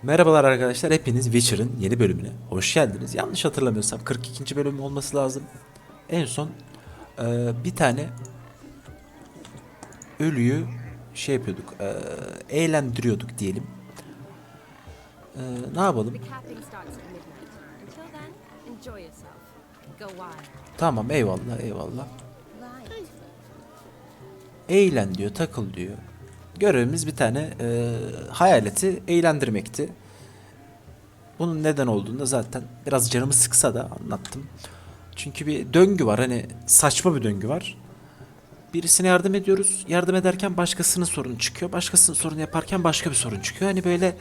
Merhabalar arkadaşlar, hepiniz Witcher'ın yeni bölümüne hoş geldiniz. Yanlış hatırlamıyorsam 42. bölüm olması lazım. En son bir tane ölüyü şey yapıyorduk, eğlendiriyorduk diyelim. Ne yapalım? Tamam, eyvallah eyvallah. Eğlen diyor, takıl diyor. Görevimiz bir tane hayaleti eğlendirmekti. Bunun neden olduğunu da zaten biraz canımı sıksa da anlattım. Çünkü bir döngü var, hani saçma bir döngü var. Birisine yardım ediyoruz. Yardım ederken başkasının sorunu çıkıyor. Başkasının sorunu yaparken başka bir sorun çıkıyor. Hani böyle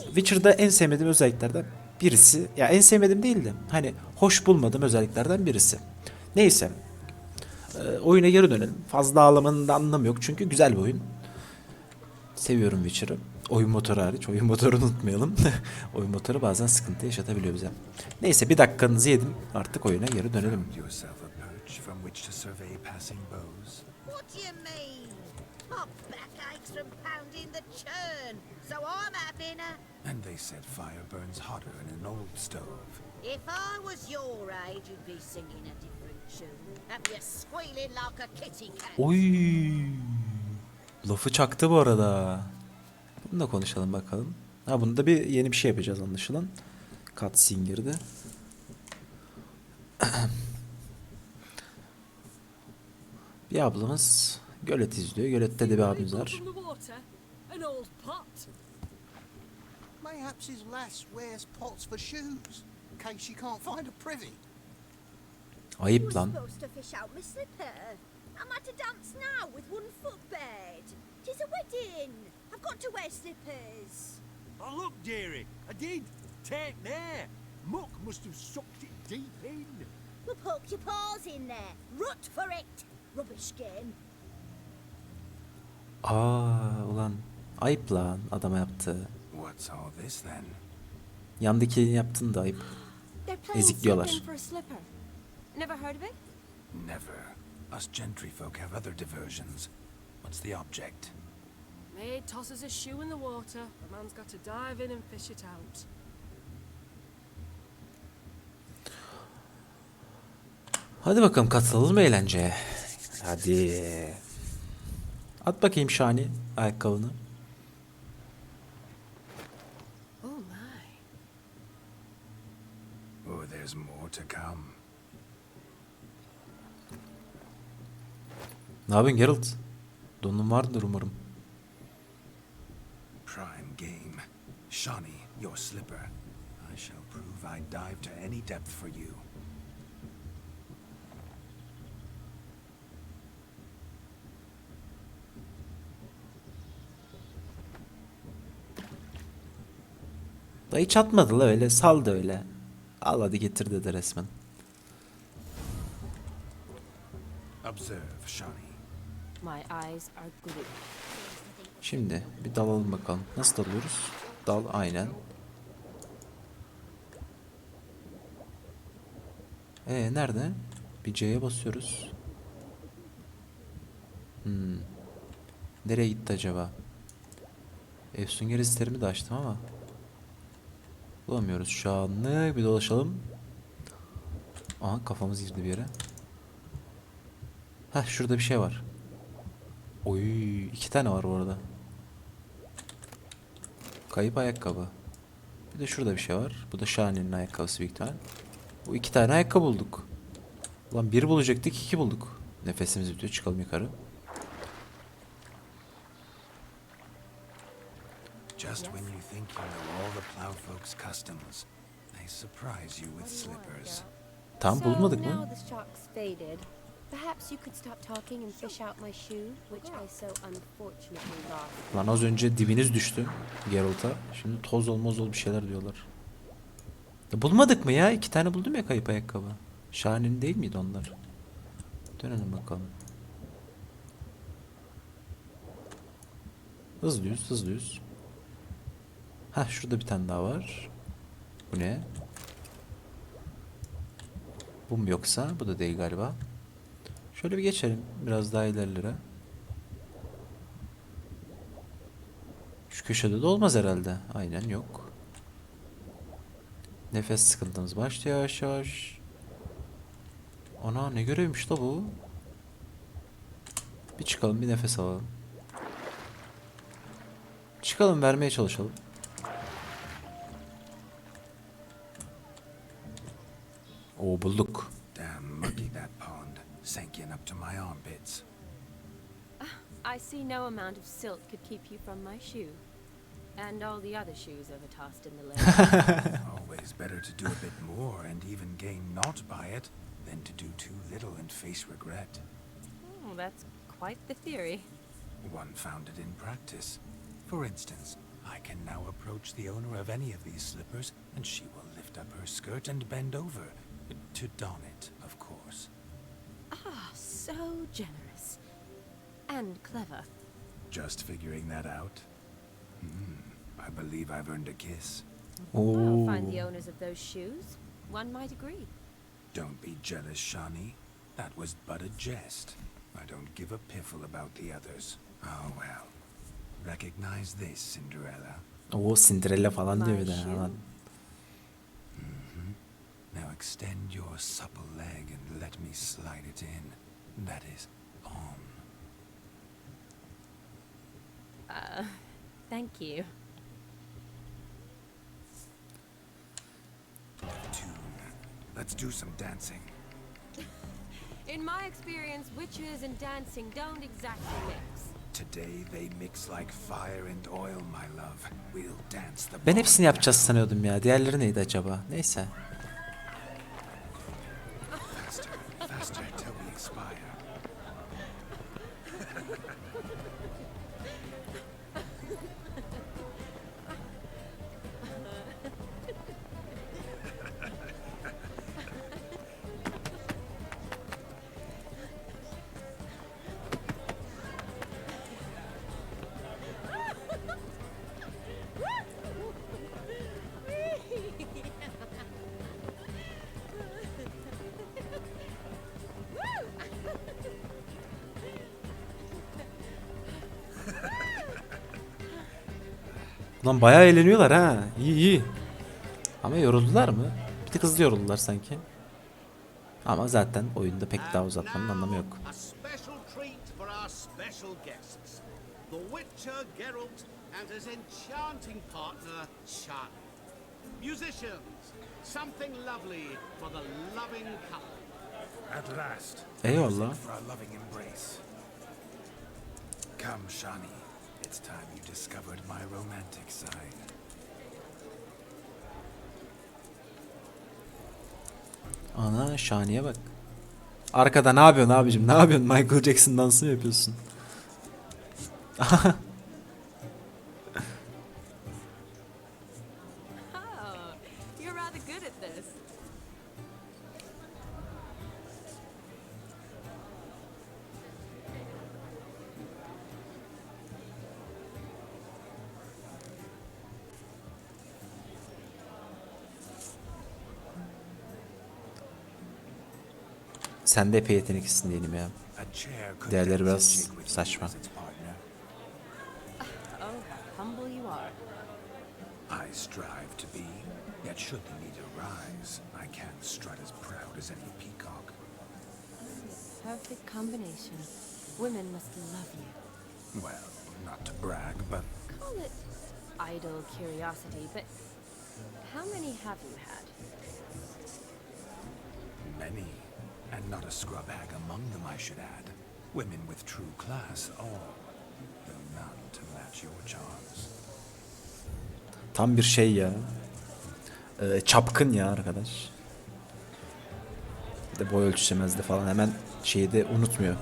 Witcher'da en sevmediğim özelliklerden birisi. Ya en sevmediğim değil de hani hoş bulmadığım özelliklerden birisi. Neyse. Oyuna geri dönelim. Fazla ağlamanın da anlamı yok. Çünkü güzel bir oyun. Seviyorum Witcher'ı. Oyun motoru hariç. Oyun motorunu unutmayalım. Oyun motoru bazen sıkıntı yaşatabiliyor bize. Neyse, bir dakikanızı yedim. Artık oyuna geri dönelim. What do you mean? My back aches from pounding the churn, so I'm having a... And they said fire burns hotter in an old stove. If I was your age, you'd be singing a different tune. And you're squealing like a kitty cat. Oy. Lafı çaktı bu arada. Bunu da konuşalım bakalım. Ha, bunda bir yeni bir şey yapacağız anlaşılan. Cutscene girdi. Bir ablamız gölet izliyor. Gölette de bir abimiz var. Mayhaps his lass wears pots for shoes, in case she can't find a privy. Ayıp lan. Supposed to fish out my slipper. I'm at a dance now with one foot bed. 'Tis a wedding. I've got to wear slippers. Oh, look, dearie, I did. Take there. Muck must have sucked it deep in. Well, poke your paws in there. Rut for it. Rubbish game. Ulan ayıp lan adama yaptı. What's all this then? Yandaki yaptığını da ayıp. They're playing Ezikliyorlar. something for a slipper. Never heard of it? Never. Us gentry folk have other diversions. What's the object? Maid tosses a shoe in the water. The man's got to dive in and fish it out. Hadi bakalım, katılalım eğlenceye. Hadi. At bakayım Şani ayakkabını. Oh my. Oh, there's more to come. Ne yapıyorsun Geralt? Donun vardır umarım. Prime game. Shawnee, your slipper. I shall prove I dive to any depth for you. Da hiç atmadı la, öyle saldı öyle. Al hadi getir dedi resmen. Observe, Shawnee. My eyes are glued. Şimdi bir dalalım bakalım. Nasıl dalıyoruz? Dal aynen. Nerede? Bir C'ye basıyoruz. Nereye gitti acaba? Efsun listelerimi de açtım ama bulamıyoruz şu anlık. Bir dolaşalım. Aha, kafamız girdi bir yere. Heh, şurada bir şey var. Oy, 2 tane var bu arada. Kayıp ayakkabı. Bir de şurada bir şey var. Bu da Şahane'nin ayakkabısı büyük ihtimal. Bu 2 tane ayakkabı bulduk. Ulan 1 bulacaktık, 2 bulduk. Nefesimiz bitiyor, çıkalım yukarı. Just when you think you know all the plowfolk's customs, they surprise you with slippers. Tam bulmadık So mı? now the shark's faded. Perhaps you could stop talking and fish out my shoe, which I so unfortunately lost. Lan az önce dibiniz düştü Geralt'a. Şimdi toz olmaz ol bir şeyler diyorlar. Bulmadık mı ya? 2 tane buldum ya kayıp ayakkabı. Şahane'nin değil miydi onlar? Dönelim bakalım. Hızlıyız, hızlıyız. Heh, şurada bir tane daha var. Bu ne? Bu mu yoksa? Bu da değil galiba. Şöyle bir geçelim biraz daha ilerlere. Şu köşede de olmaz herhalde. Aynen yok. Nefes sıkıntımız başlıyor yavaş yavaş. Ana ne görevmiş da bu? Bir çıkalım bir nefes alalım. Çıkalım vermeye çalışalım. Oo bulduk. Damn muggy that pond, sinking up to my armpits. I see no amount of silt could keep you from my shoe. And all the other shoes overtossed in the lake. Always better to do a bit more and even gain naught by it than to do too little and face regret. Oh, that's quite the theory. One founded in practice. For instance, I can now approach the owner of any of these slippers and she will lift up her skirt and bend over. To don it, of course. Ah, so generous. And clever. Just figuring that out? I believe I've earned a kiss. I'll find the owners of those shoes. One might agree. Don't be jealous, Shani. That was but a jest. I don't give a piffle about the others. Oh well. Recognize this, Cinderella. Oo Cinderella falan diyor bir de. My Lan. Now extend your supple leg and let me slide it in. That is, on. Thank you. Tune. Let's do some dancing. In my experience, witches and dancing don't exactly mix. Today they mix like fire and oil, my love. We'll dance the Ben hepsini yapacağız sanıyordum ya. Diğerleri neydi acaba? Neyse. faster, faster till we expire. Lan bayağı eğleniyorlar ha. İyi iyi. Ama yoruldular mı? Bir tık hızlı yoruldular sanki. Ama zaten oyunda pek daha uzatmanın anlamı yok. A special treat for our special guests. The Witcher Geralt and his enchanting partner, Shani. Musicians, something lovely for the loving couple. At last. Eyvallah. Music for a loving embrace. Come, Shani. It's time you discovered my romantic side. Ana Şaniye bak. Arkada ne yapıyorsun abicim? Ne yapıyorsun? Michael Jackson dansı mı yapıyorsun? Oh, you're rather good at this. Sen de epey yeteneklisin diyelim ya. A chair could Diğerleri dance biraz a jig with you saçma. as its partner. Oh, how humble you are. I strive to be, yet should the need arise, I can't strut as proud as any peacock. Perfect combination. Women must love you. Well, not to brag, but Call it idle curiosity, but how many have you had? many. And not a scrub hag among them, I should add. Women with true class, all. Though none to match your charms. Tam bir şey ya. Çapkın ya arkadaş. Bir de boy ölçüşemezdi falan. Hemen şeyi de unutmuyor.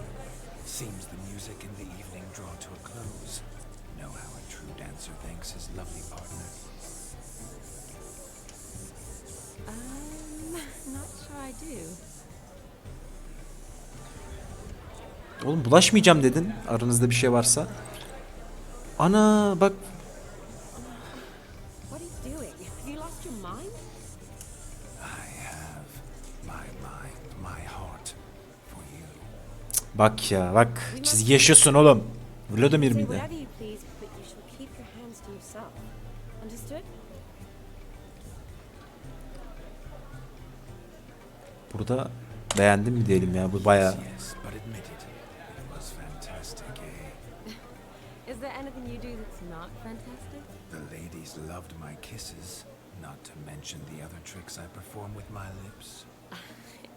Seems the music and the evening draw to a close. Know how a true dancer thanks his lovely partner. Not sure I do. Oğlum bulaşmayacağım dedin. Aranızda bir şey varsa. Ana bak. What are you doing? Have you lost your mind? I have my mind, my heart for you. Bak ya bak. Çizgi yaşıyorsun oğlum. Vladimir Say miydi? whatever you please, but you shall keep your hands to Understood? Burada beğendim mi diyelim ya, bu bayağı. Yes, but admit it. It was fantastic, eh? Is there anything you do that's not fantastic? The ladies loved my kisses, not to mention the other tricks I perform with my lips.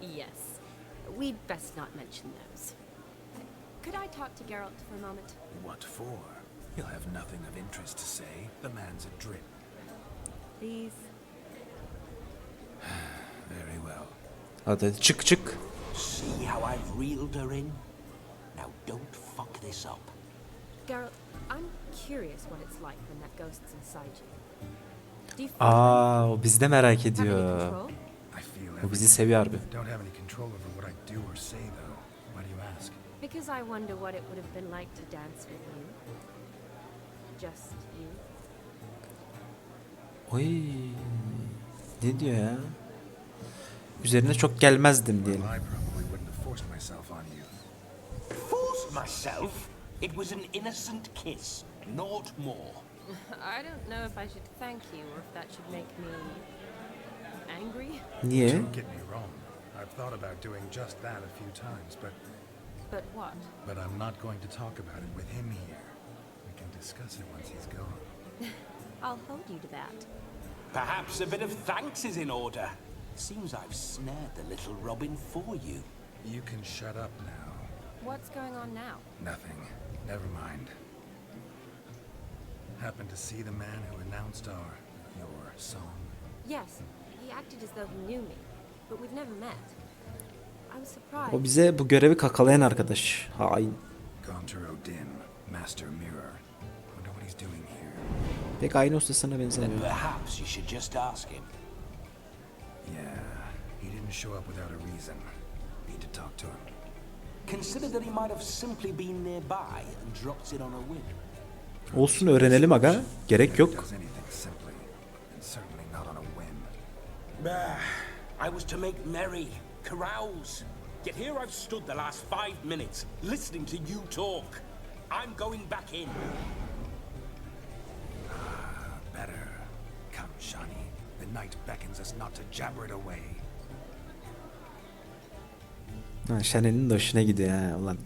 Yes. We'd best not mention those. Could I talk to Geralt for a moment? What for? He'll have nothing of interest to say. The man's adrift. Please? Very well. Hadi çık çık. See how I've reeled her in? Now don't fuck this up. Geralt, I'm curious what it's like when that ghost's inside you. Do you feel O bizi de merak have any ediyor. control? I feel O bizi everything. seviyor harbi. Don't have any control over what I do or say, though. Why do you ask? Because I wonder what it would have been like to dance with you. Just you. Oy. Ne diyor ya? Üzerine çok gelmezdim diyelim. Well, I probably wouldn't have forced myself on you. Forced myself? It was an innocent kiss, naught more. I don't know if I should thank you or if that should make me angry. Niye? Don't get me wrong. I've thought about doing just that a few times, But what? but I'm not going to talk about it with him here. We can discuss it once he's gone. I'll hold you to that. Perhaps a bit of thanks is in order. Seems I've snared the little robin for you. You can shut up now. What's going on now? Nothing. Never mind. Happened to see the man who announced your song? Yes, he acted as though he knew me, but we've never met. I was surprised. O bize bu görevi kakalayan arkadaş. Hain. Contour Dim, Master Mirror. Wonder what he's doing here. Pek aynı ustasına Then benzemiyor. perhaps you should just ask him. Yeah, he didn't show up without a reason. Need to talk to him. Consider that he might have simply been nearby and dropped in on a whim. Olsun, öğrenelim aga. Gerek yok. Does anything simply, and certainly not on a whim. I was to make merry, carouse. Yet here I've stood the last 5 minutes, listening to you talk. I'm going back in. Better. Come, Shani. The night beckons us not to jabber it away. Ha, Chanel'in de hoşuna gidiyor ha ulan.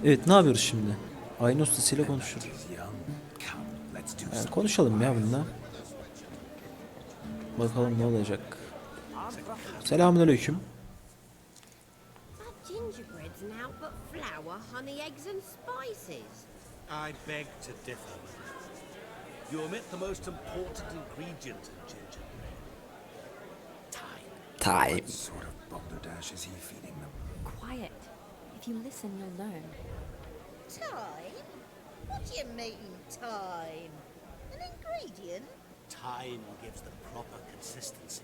Evet, ne yapıyoruz şimdi? Aynı ustasıyla konuşuyoruz. He's young. Come, let's do Yani something. konuşalım ya bununla. Bakalım ne olacak. Selamünaleyküm. That gingerbread's naught but flour, honey, eggs and spices. I beg to differ. You omit the most important ingredient in gingerbread. Time. Time. What sort of balderdash is he feeding them? Quiet. If you listen, you'll learn. Time? What do you mean, time? An ingredient? Time gives the proper consistency.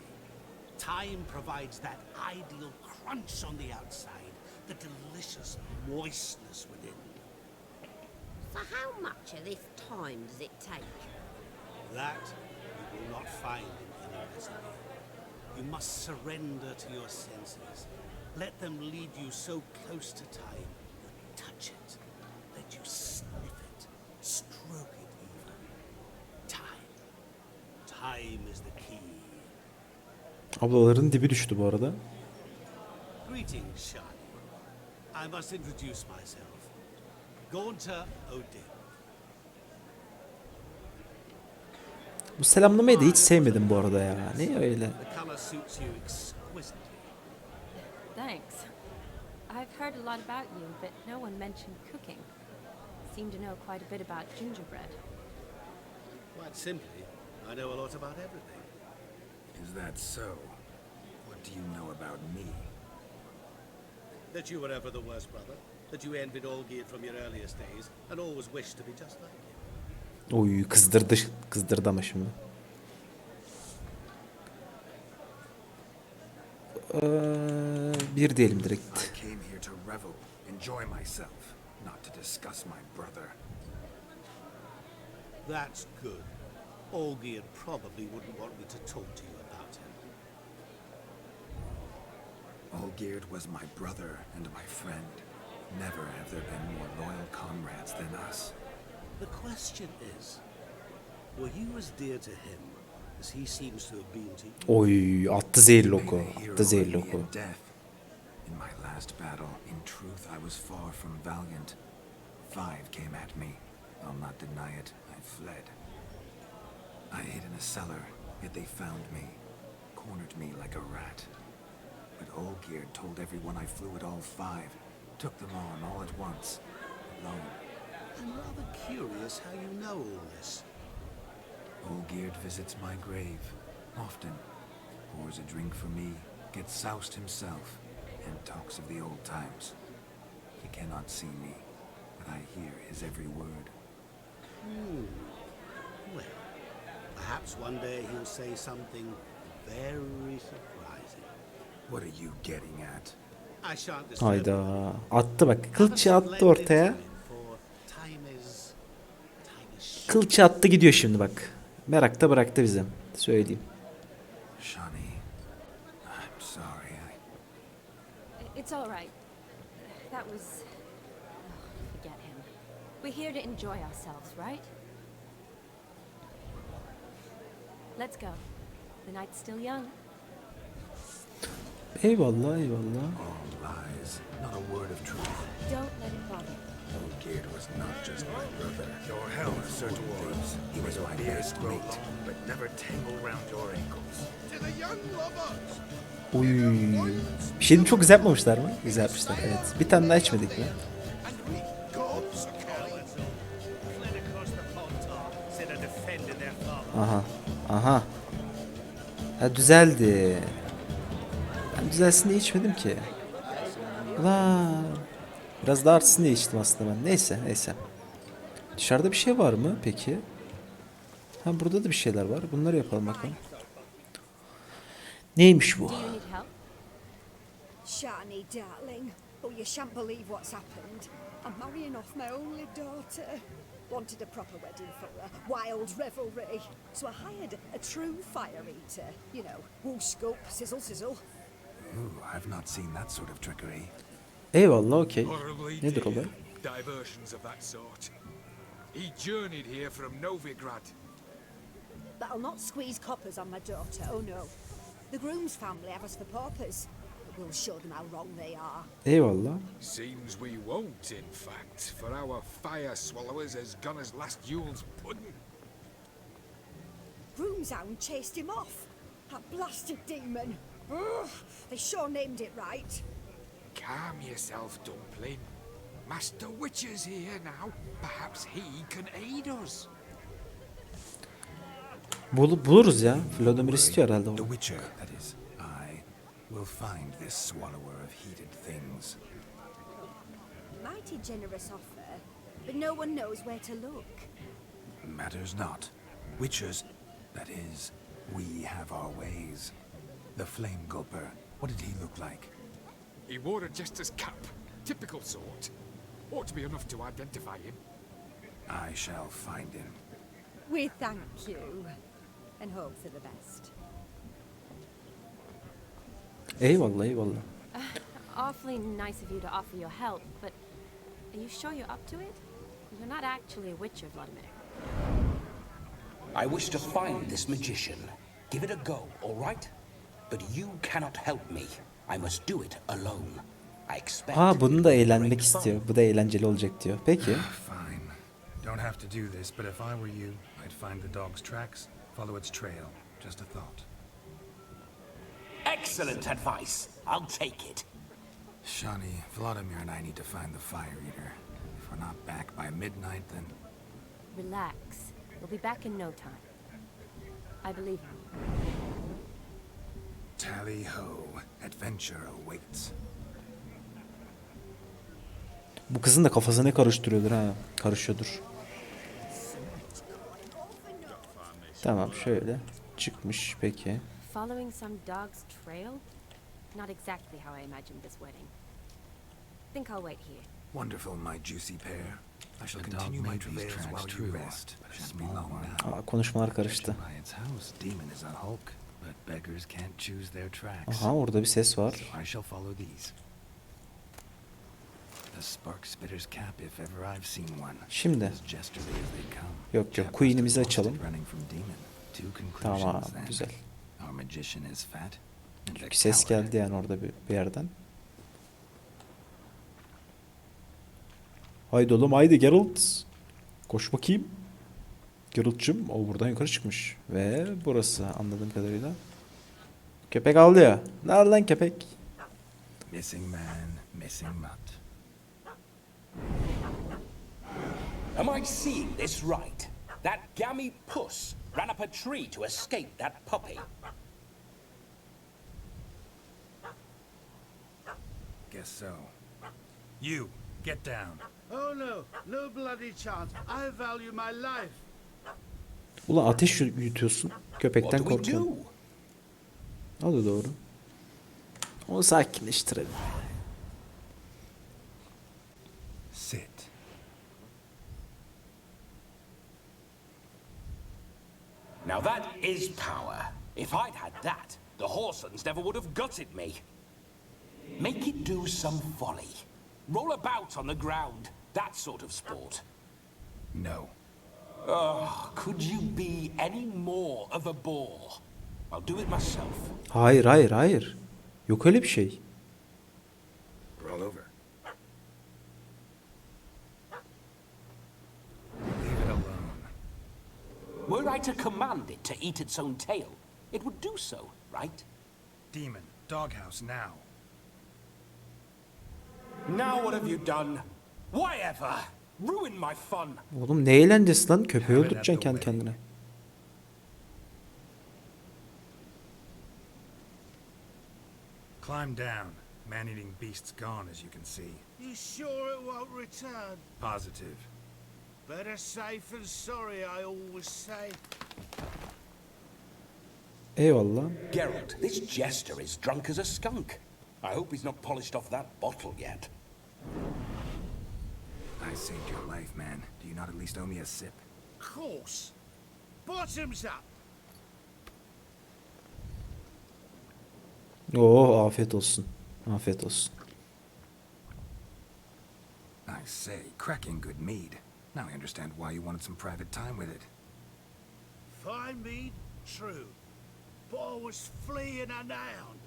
Time provides that ideal crunch on the outside, the delicious moistness within. So how much of this time does it take? That you will not find in any recipe. You must surrender to your senses. Let them lead you so close to time, you touch it, let you sniff it, stroke it even. Time. Time is the key. Ablaların dibi düştü bu arada. Greetings, Shani. I must introduce myself. Gaunter Odin. Bu selamlamayı da hiç sevmedim bu arada ya. Ne öyle? The color suits you exquisitely. Thanks. I've heard a lot about you, but no one mentioned cooking. Seem to know quite a bit about gingerbread. Quite simply, I know a lot about everything. Is that so? What do you know about me? That you were ever the worst brother, that you envied Olgierd from your earliest days, and always wished to be just like him. Oy, kızdırdı ama şimdi. Bir diyelim direkt. I came here to revel, enjoy myself, not to discuss my brother. That's good. Olgierd probably wouldn't want me to talk to you about him. Olgierd was my brother and my friend. Never have there been more loyal comrades than us. The question is, Were you as dear to him as he seems to have been to you? Oy, attı zehirli oku. Attı zehirli oku. In my last battle, in truth, I was far from valiant. 5 came at me. I'll not deny it. I fled. I hid in a cellar, yet they found me, cornered me like a rat. But Olgierd told everyone I flew at all 5, took them on all at once, alone. I'm rather curious how you know all this. Olgierd visits my grave, often, pours a drink for me, gets soused himself, and talks of the old times. He cannot see me, but I hear his every word. Well, perhaps one day he'll say something very surprising. What are you getting at? I shan't disturb you. Hayda. Attı bak. Kılçı attı ortaya. For time is short. Kılçı attı gidiyor şimdi bak. Merakta bıraktı bizi. Söyleyeyim. Shani, I'm sorry. It's all right. That was... forget him. We're here to enjoy ourselves, right? Let's go. The night's still young. Eyvallah eyvallah. All lies, not a word of truth. Don't let it bother you. Olgierd was not just my brother. Your health, Sir Dwarves. He was my best mate, but never tangle round your ankles. To the young lovers. Uy. Bir şeyini çok güzel yapmamışlar mı? Güzel yapmışlar evet. Bir tane daha içmedik mi? And we gods fled across the pond instead of defending their farm. Aha. Aha. Ha düzeldi. Ben düzelsin diye içmedim ki. Ulan. Biraz daha artsın diye içtim aslında ben. Neyse neyse. Dışarıda bir şey var mı peki? Ha burada da bir şeyler var. Bunları yapalım bakalım. Neymiş bu? Do you need help? Shani, darling. Oh, you shan't believe what's happened. I'm marrying off my only daughter. Wanted a proper wedding for her, wild revelry. So I hired a true fire eater. You know, woo scoop, sizzle sizzle. Ooh, I've not seen that sort of trickery. Eyvallah okey. Nedir olay? Diversions of that sort. He journeyed here from Novigrad. But I'll not squeeze coppers on my daughter, oh no. The groom's family have us for paupers. But we'll show them how wrong they are. Eyvallah. Seems we won't, in fact, for our fire swallowers has gone as last Yule's pudding. Groom's hound chased him off. That blasted demon. Ugh, they sure named it right. Calm yourself, Dumpling. Master Witcher's here now. Perhaps he can aid us. Buluruz ya. Vladimir istiyor herhalde The onu. Witcher, that is. I will find this swallower of heated things. Mighty generous offer, but no one knows where to look. Matters not. Witchers, that is, we have our ways. The Flame Gulper, what did he look like? He wore a jester's cap. Typical sort. Ought to be enough to identify him. I shall find him. We thank you and hope for the best. Eyvallah eyvallah. Awfully nice of you to offer your help, but are you sure you're up to it? You're not actually a witcher, Vladimir. I wish to find this magician. Give it a go, all right? But you cannot help me. I must do it alone. I expect. Ha bunu da eğlenmek great fun. istiyor. Bu da eğlenceli olacak diyor. Peki. Fine. Don't have to do this, but if I were you, I'd find the dog's tracks, follow its trail. Just a thought. Excellent advice. I'll take it. Shani, Vladimir and I need to find the fire eater. If we're not back by midnight, then... Relax. We'll be back in no time. I believe you. Tally-ho. Adventure awaits. Bu kızın da kafası ne karıştırıyordur ha. Karışıyordur. Tamam şöyle. Çıkmış peki. Following some dog's trail? Not exactly how I imagined this wedding. Think I'll wait here. Wonderful, my juicy pair. I shall continue my travails while you rest, but it shan't be long now. Aa, konuşmalar karıştı. By its house, demon is a hulk, but beggars can't choose their tracks. Aha orada bir ses var. So I shall follow these. a spark spitter's cap if ever I've seen one. Şimdi. As gesterly as they come. Yok yok, Queen'imizi açalım. Running from demon. Two Tamam, conclusions then. güzel. Our magician is fat. And a Çünkü ses coward. geldi yani orada bir yerden. Haydi oğlum, haydi Geralt. Koş bakayım. Geralt'cığım. O buradan yukarı çıkmış. Ve burası anladığım kadarıyla. Köpek avlıyor. Nerede lan köpek? Missing man, missing mutt. Am I seeing this right? That gammy puss ran up a tree to escape that puppy. Guess so. You, get down. Oh no, no bloody chance. I value my life. Ulan ateş yutuyorsun. Köpekten What do we korkuyorum. do? O da doğru. Onu sakinleştirelim. Sit. Now that is power. If I'd had that, the Horsons never would have gutted me. Make it do some folly. Roll about on the ground. That sort of sport. No. Oh, could you be any more of a bore? I'll do it myself. Hayır hayır hayır. Yok öyle bir şey. Roll over. Leave it alone. Were I to command it to eat its own tail, it would do so, right? Demon, doghouse now. Now what have you done? Why ever? Ruin my fun. Oğlum ne eğlencesi lan? Köpeği öldüreceksin kendi kendine. Climb down. Man-eating beast's gone, as you can see. You sure it won't return? Positive. Better safe than sorry, I always say. Eyvallah. Geralt, this jester is drunk as a skunk. I hope he's not polished off that bottle yet. I saved your life, man. Do you not at least owe me a sip? Course. Bottoms up. Oo, afiyet olsun. Afiyet olsun. I say, cracking good mead. Now I understand why you wanted some private time with it. Fine mead, true. But I was fleeing an hound.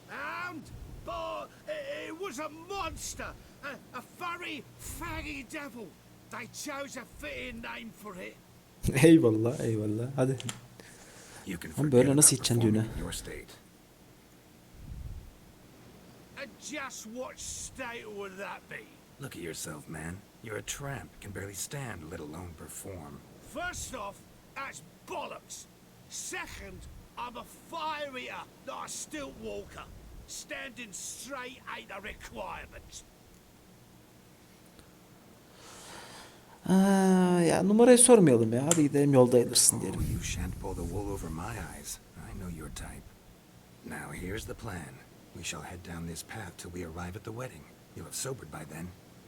Hound? But it was a monster. A furry, faggy devil. They chose a fitting name for it. Eyvallah eyvallah. Hadi. You can Ama böyle forget nasıl about gideceksin düğüne? performing in your state. And just what state would that be? Look at yourself, man. You're a tramp, can barely stand, let alone perform. First off, that's bollocks. Second, I'm a fire eater, not a stilt walker. Standing straight ain't a requirement. Ya numarayı sormayalım ya. Hadi gidelim, yolda ayılırsın Oh, diyelim. you shan't pull the wool over my eyes. I know your type. Now here's the plan. We shall head down this path till we arrive at the wedding. You'll have sobered by then.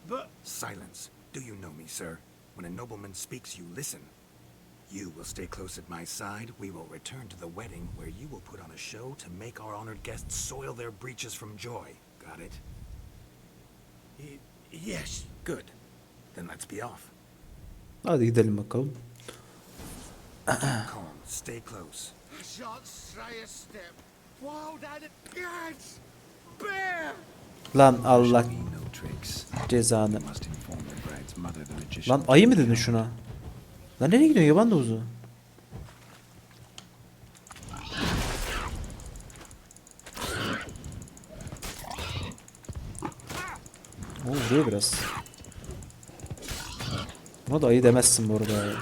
But Silence. Do you know me, sir? When a nobleman speaks, you listen. You will stay close at my side. We will return to the wedding, where you will put on a show to make our honored guests soil their breeches from joy. Got it? yes. Good. Then let's be off. Hadi gidelim bakalım. Calm. Stay close. I shan't stray a step. Wild at it. Yes! Bear! Lan Allah Show me no tricks. cezanı. You must inform the bride's mother, the magician. Lan ayı mı dedin şuna? Lan nereye gidiyor yaban domuzu? O vuruyor biraz. Buna da ayı demezsin bu arada ya.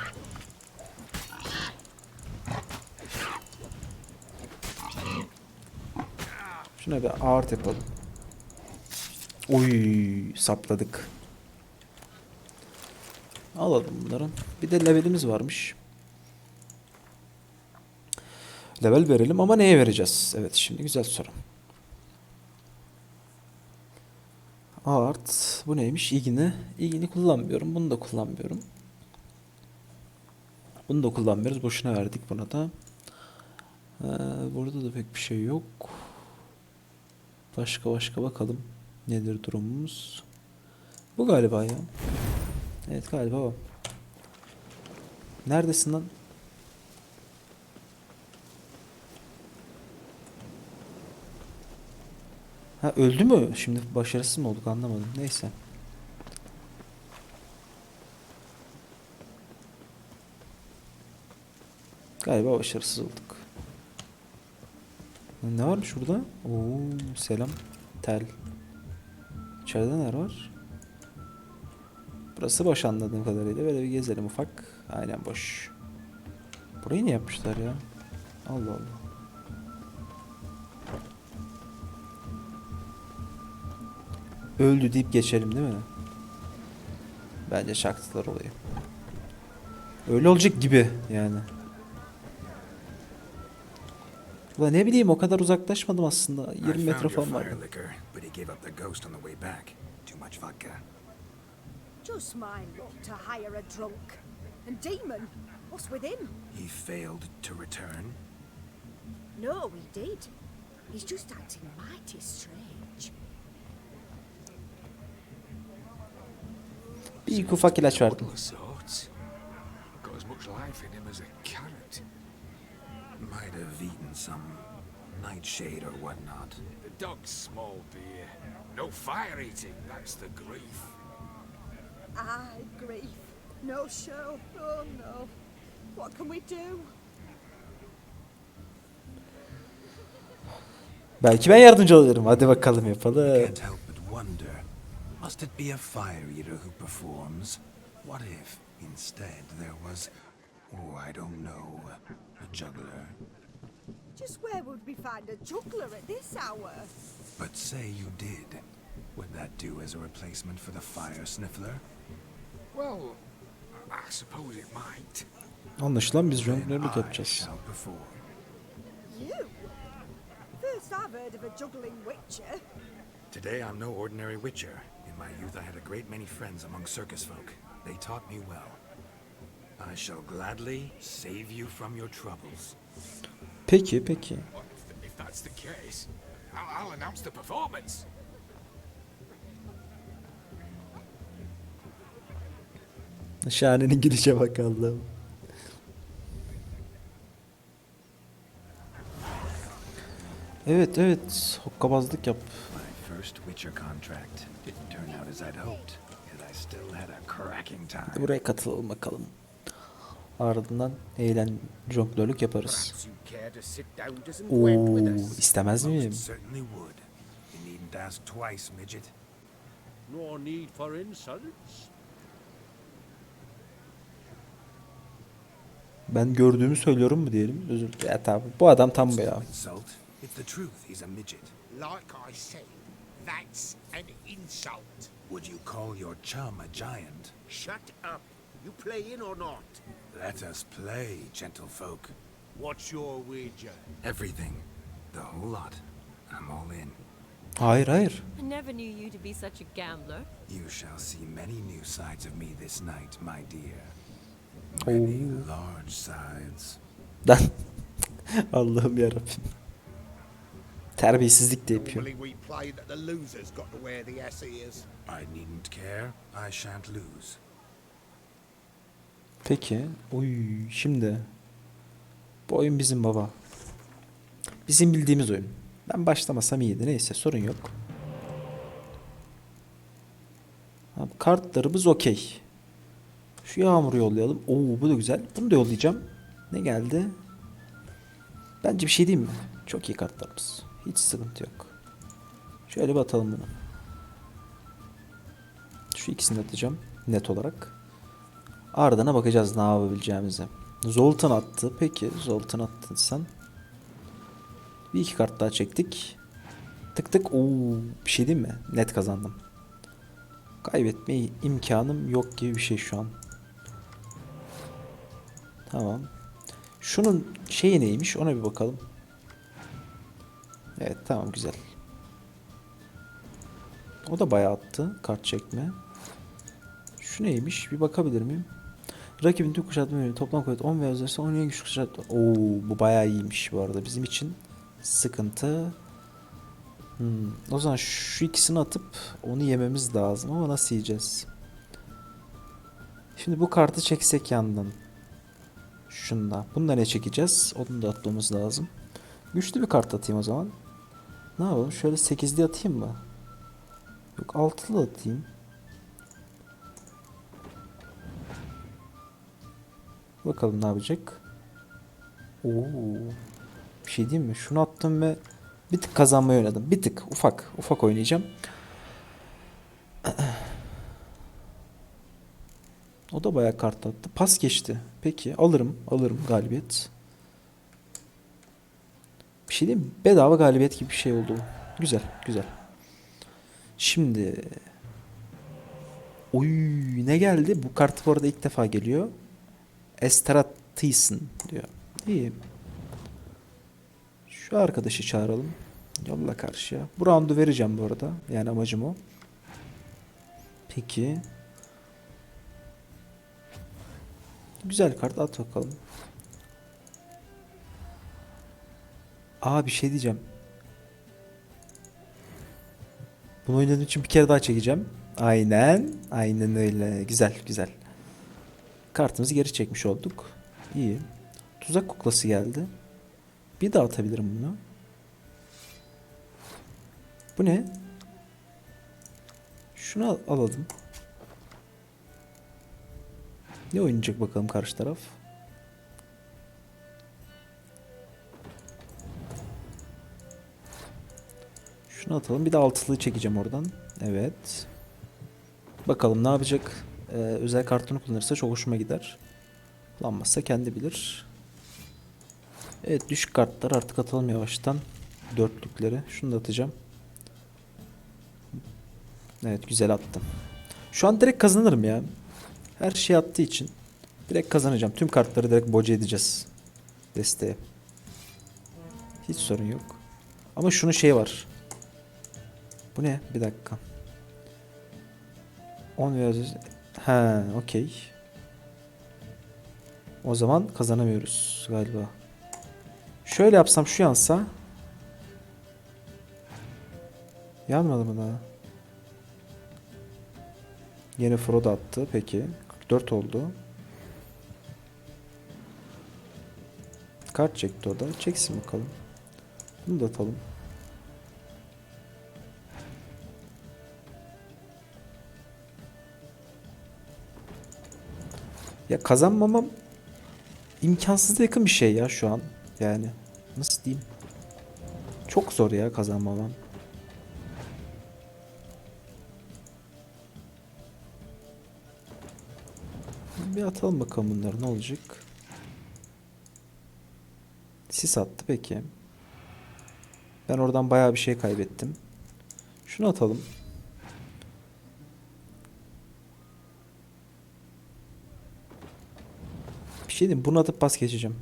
Şuna bir ağır yapalım. Oy, sapladık. Alalım bunları. Bir de levelimiz varmış. Level verelim ama neye vereceğiz? Evet, şimdi güzel soru. Art. Bu neymiş? İğne. İğni kullanmıyorum. Bunu da kullanmıyorum. Bunu da kullanmıyoruz. Boşuna verdik buna da. Burada da pek bir şey yok. Başka bakalım. Nedir durumumuz? Bu galiba ya. Evet galiba o. Neredesin lan? Ha öldü mü? Şimdi başarısız mı olduk anlamadım. Neyse. Galiba başarısız olduk. Ne varmış burada? Oo selam. Tel. İçeride neler var? Burası boş anladığım kadarıyla. Böyle bir gezelim ufak. Aynen boş. Burayı ne yapmışlar ya? Allah Allah. Öldü deyip geçelim değil mi? Bence çaktılar olayı. Öyle olacak gibi yani. Ulan ne bileyim o kadar uzaklaşmadım aslında. 20 metre falan vardı. Just mine luck to hire a drunk. And Demon, what's with him? He failed to return. No, he did. He's just acting mighty strange. Bir ufak ilaç verdim. Of sorts. Got as much life in him as a carrot. Might have eaten some nightshade or whatnot. The dog's small beer. No fire eating, that's the grief. Aye, grief. No show. Oh no. What can we do? Belki ben yardımcı olurum. Hadi bakalım yapalım. Can't help but wonder. Must it be a fire eater who performs? What if instead there was, oh, I don't know, a juggler? Just where would we find a juggler at this hour? But say you did. Would that do as a replacement for the fire sniffler? Well, I suppose it might. Anlaşılan biz Then jonglörlük I yapacağız. shall perform. You? First I've heard of a juggling witcher. Today I'm no ordinary witcher. In my youth I had a great many friends among circus folk. They taught me well. I shall gladly save you from your troubles. Peki peki. Well, if that's the case, I'll announce the performance. Şahane'nin gidişe bakalım. Evet evet. Hokkabazlık yap. My first witcher contract didn't turn out as I'd hoped, yet I still had a cracking time. Buraya katılalım bakalım. Ardından jonglörlük yaparız. Perhaps you care to sit down to some Gwent Oo, with us. istemez miyim? Most certainly would. You needn't ask twice, midget. No need for insults. Ben gördüğümü söylüyorum mu diyelim? Özür dilerim. Ya tamam. Bu adam tam bu ya. No insult. It's the truth. He's a midget. Like I said, that's an insult. Would you call your chum a giant? Shut up. You playing or not? Let us play, gentlefolk. What's your wager? Everything. The whole lot. I'm all in. Hayır hayır. I never knew you to be such a gambler. You shall see many new sides of me this night, my dear. Many large sides. Ben Allah'ım yarabbim. Terbiyesizlik de yapıyor. Normally we play that the loser's got to wear the S ears. I needn't care. I shan't lose. Peki. Oy şimdi. Bu oyun bizim baba. Bizim bildiğimiz oyun. Ben başlamasam iyiydi. Neyse sorun yok. Ha, kartlarımız okey. Şu yağmuru yollayalım. Oo bu da güzel. Bunu da yollayacağım. Ne geldi? Bence bir şey diyeyim mi? Çok iyi kartlarımız. Hiç sıkıntı yok. Şöyle bir atalım bunu. Şu ikisini de atacağım. Net olarak. Ardına bakacağız ne yapabileceğimize. Zoltan attı. Peki Zoltan attın sen. Bir iki kart daha çektik. Tık tık. Oo, bir şey diyeyim mi? Net kazandım. Kaybetme imkanım yok gibi bir şey şu an. Tamam. Şunun şeyi neymiş ona bir bakalım. Evet tamam güzel. O da bayağı attı kart çekme. Şu neymiş bir bakabilir miyim? Rakibin tüm kuşatma toplam kuvvet 10 ve özellikle 10 güç kuşatma. Oo bu bayağı iyiymiş bu arada bizim için. Sıkıntı O zaman şu ikisini atıp onu yememiz lazım ama nasıl yiyeceğiz? Şimdi bu kartı çeksek yandan. Şunda. Bunda ne çekeceğiz? Onu da atmamız lazım. Güçlü bir kart atayım o zaman. Ne yapalım? Şöyle 8'li atayım mı? Yok 6'lı atayım. Bakalım ne yapacak. Oo. Bir şey diyeyim mi? Şunu attım ve bir tık kazanmayı oynadım. Bir tık ufak oynayacağım. O da bayağı kart attı. Pas geçti. Peki alırım galibiyet. Bir şey diyeyim mi? Bedava galibiyet gibi bir şey oldu bu. Güzel. Şimdi oy ne geldi? Bu kart bu arada ilk defa geliyor. Estratisen diyor. İyi. Şu arkadaşı çağıralım. Yolla karşıya. Bu roundu vereceğim bu arada. Yani amacım o. Peki. Güzel kart at bakalım. Bir şey diyeceğim. Bunu oynadığım için bir kere daha çekeceğim. Aynen öyle. Güzel. Kartımızı geri çekmiş olduk. İyi. Tuzak kuklası geldi. Bir daha atabilirim bunu. Bu ne? Şunu alalım. Ne oynayacak bakalım karşı taraf? Şunu atalım. Bir de altılıyı çekeceğim oradan. Evet. Bakalım ne yapacak? Özel kartını kullanırsa çok hoşuma gider. Kullanmazsa kendi bilir. Evet, düşük kartlar artık atalım yavaştan. Dörtlükleri. Şunu da atacağım. Evet, güzel attım. Şu an direkt kazanırım ya. Her şey attığı için direkt kazanacağım. Tüm kartları direkt boca edeceğiz. Desteğe. Hiç sorun yok. Ama şunun şeyi var. Bu ne? Bir dakika. 10 veya... okey. O zaman kazanamıyoruz galiba. Şöyle yapsam şu yansa. Yanmadı mı daha? Yine Frodo attı. Peki. 44 oldu. Kart çekti o da. Çeksin bakalım. Bunu da atalım. Ya kazanmamam imkansıza yakın bir şey ya şu an. Yani nasıl diyeyim? Çok zor ya kazanmamam. Bir atalım bakalım bunları ne olacak. Sis attı peki. Ben oradan bayağı bir şey kaybettim. Şunu atalım. Bir şey diyeyim, bunu atıp pas geçeceğim.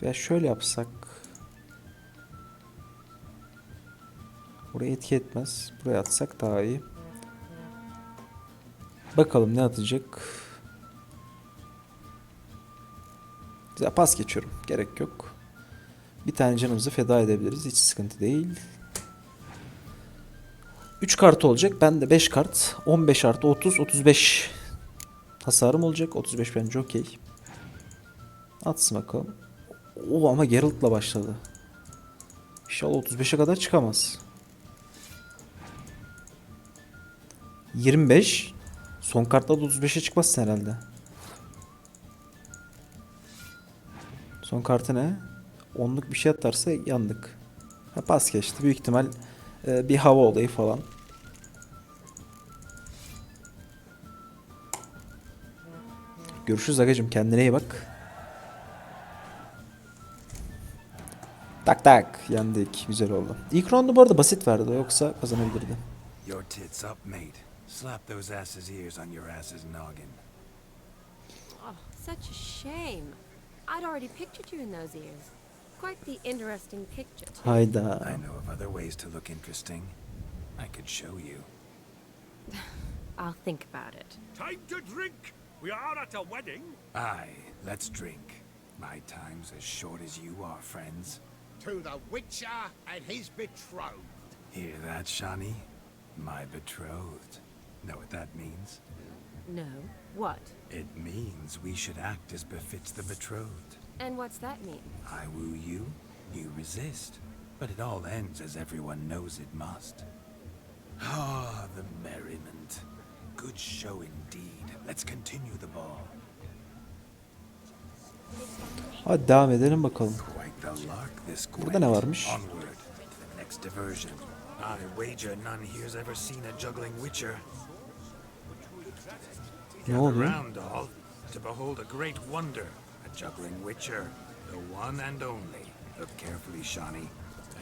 Veya şöyle yapsak. Buraya etki etmez. Buraya atsak daha iyi. Bakalım ne atacak. Güzel, pas geçiyorum. Gerek yok. Bir tane canımızı feda edebiliriz. Hiç sıkıntı değil. 3 kart olacak. Ben de 5 kart. 15 artı 30. 35 hasarım olacak. 35 bence okey. Atsın bakalım. Ama Geralt'la başladı. İnşallah 35'e kadar çıkamaz. 25. Son kartla da 35'e çıkmazsın herhalde. Son kartı ne? 10'luk bir şey atarsa yandık. Pas geçti. Büyük ihtimal bir hava olayı falan. Görüşürüz agacım. Kendine iyi bak. Tak. Yendik. Güzel oldu. İlk roundu bu arada basit verdi. Yoksa kazanabilirdi. Your tits up, mate. Slap those asses' ears on your ass's noggin. Oh, such a shame. I'd already pictured you in those ears. Quite the interesting picture, too. Hayda. I know of other ways to look interesting. I could show you. I'll think about it. Time to drink! We are at a wedding. Aye, let's drink. My time's as short as you are, friends. to the Witcher and his betrothed. Hear that, Shani? My betrothed. Know what that means? No. What? It means we should act as befits the betrothed. And what's that mean? I woo you, you resist. But it all ends as everyone knows it must. Ah, the merriment. Good show indeed. Let's continue the ball. Hadi devam edelim bakalım. Quite the lark this Burada ne varmış? Onward to the next diversion. I wager none here's ever seen a juggling witcher. Ne oluyor? Round all to behold a great wonder, a juggling witcher, the one and only. Look carefully, Shani.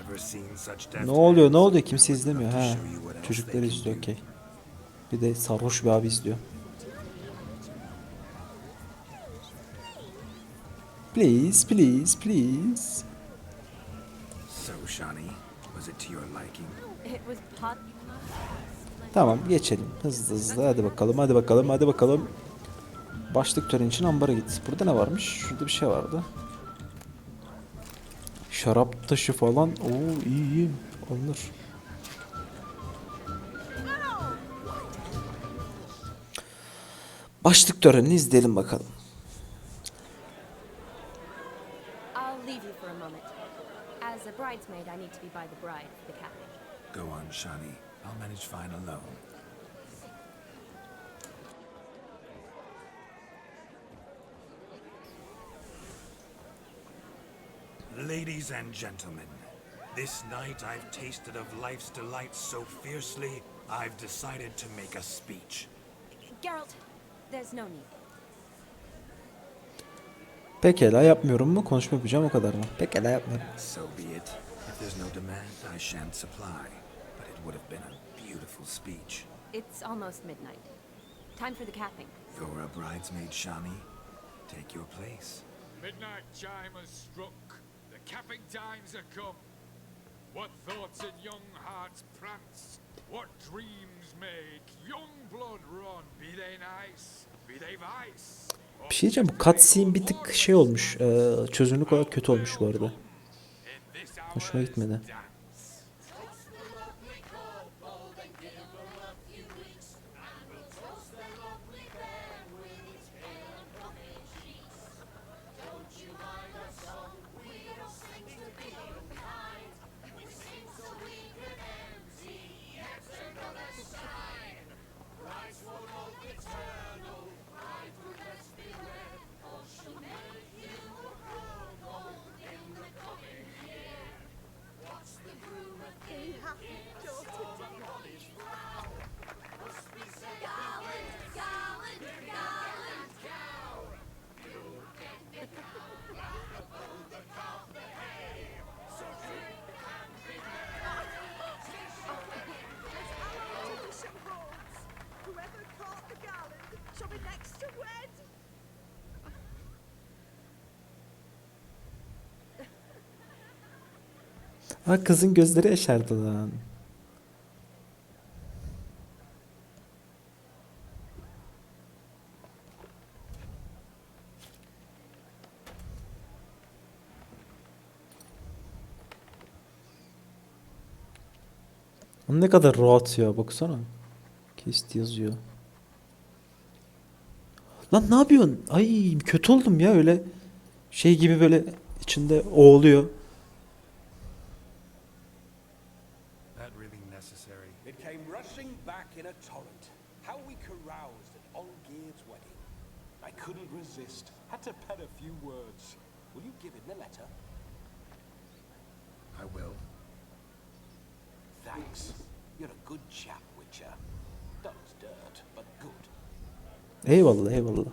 Ever seen such deft Ne oluyor? Ne hands? oluyor? Kimse izlemiyor. I'd love Ha. to show you what else Çocukları they can izliyor. do. Okey. Bir de sarhoş bir abi izliyor. Please, please, please. So, Shani, was it to your liking? It was pot. Tamam, geçelim. Hızlı hızlı. Hadi bakalım, hadi bakalım, hadi bakalım. Başlık töreni için ambara git. Burada ne varmış? Şurada bir şey vardı. Şarap taşı falan. Oo, iyi iyi. Alınır. Başlık törenini izleyelim bakalım. I'll leave you for a moment. As a bridesmaid, I need to be by the bride for the capping. Go on, Shani. I'll manage fine alone. Ladies and gentlemen, this night I've tasted of life's delights so fiercely, I've decided to make a speech. Geralt, there's no need. Pekala, yapmıyorum mu? Konuşma yapacağım, o kadar mı? Pekala, yapmıyorum. So be it. If there's no demand, I shan't supply. But it would have been a beautiful speech. It's almost midnight. Time for the capping. You're a bridesmaid, Shani. Take your place. Midnight chime has struck. The capping times are come. What thoughts in young hearts prance? What dreams make young blood run? Be they nice, be they vice. Bir şey diyeceğim, bu cutscene bir tık şey olmuş. Çözünürlük olarak kötü olmuş bu arada. Hoşuma gitmedi. Whoever caught the garland shall be next to wed. Ha, kızın gözleri yaşardı lan. O ne kadar rahat ya, baksana. Kesti yazıyor. Lan ne yapıyorsun? Ay, kötü oldum ya, öyle şey gibi böyle içinde oğluyor. That really necessary? It came rushing back in a torrent. How we caroused at Olgierd's wedding. I couldn't resist. Had to pen a few words. Will you give him the letter? I will. Thanks. You're a good chap, Witcher. Dull as dirt, but good. Eyvallah, eyvallah.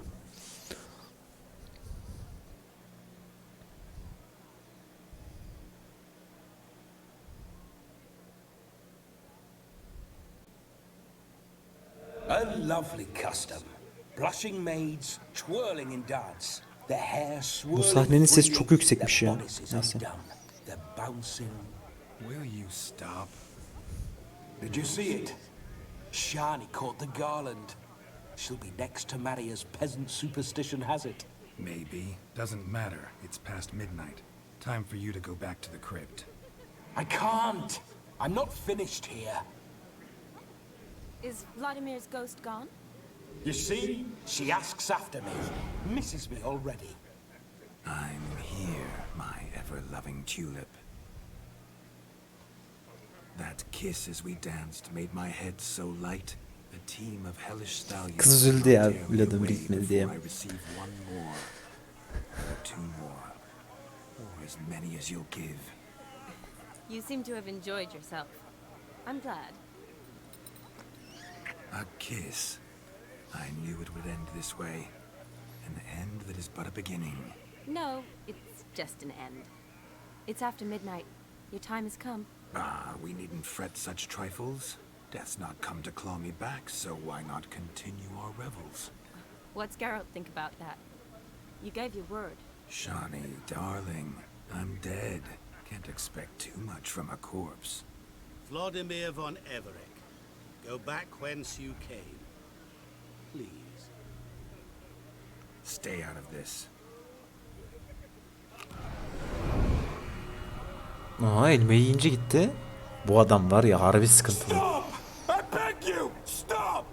A lovely custom. Blushing maids twirling in dance. Their hair swirling. Bu sahnenin sesi freely, çok yüksekmiş their ya. bodices Neyse. undone. They're bouncing. Will you stop? Did you see it? Shani caught the garland. She'll be next to marry as peasant superstition has it. Maybe. Doesn't matter. It's past midnight. Time for you to go back to the crypt. I can't. I'm not finished here. Is Vladimir's ghost gone? You see? She asks after me. Misses me already. I'm here, my ever-loving tulip. That kiss as we danced made my head so light. A team of hellish stallions. Kız üzüldü ya, tear me Vladimir away gitmedi before diye. I receive one more, or two more, or as many as you'll give. You seem to have enjoyed yourself. I'm glad. A kiss. I knew it would end this way. An end that is but a beginning. No, it's just an end. It's after midnight. Your time has come. Ah, we needn't fret such trifles. Death's not come to claw me back, so why not continue our revels? What's Geralt think about that? You gave your word. Shawnee, darling, I'm dead. Can't expect too much from a corpse. Vladimir von Everett, go back whence you came. Please. Stay out of this. Aa, elmayı yiyince gitti. Bu adam var ya, harbi sıkıntılı. Stop! I beg you! Stop!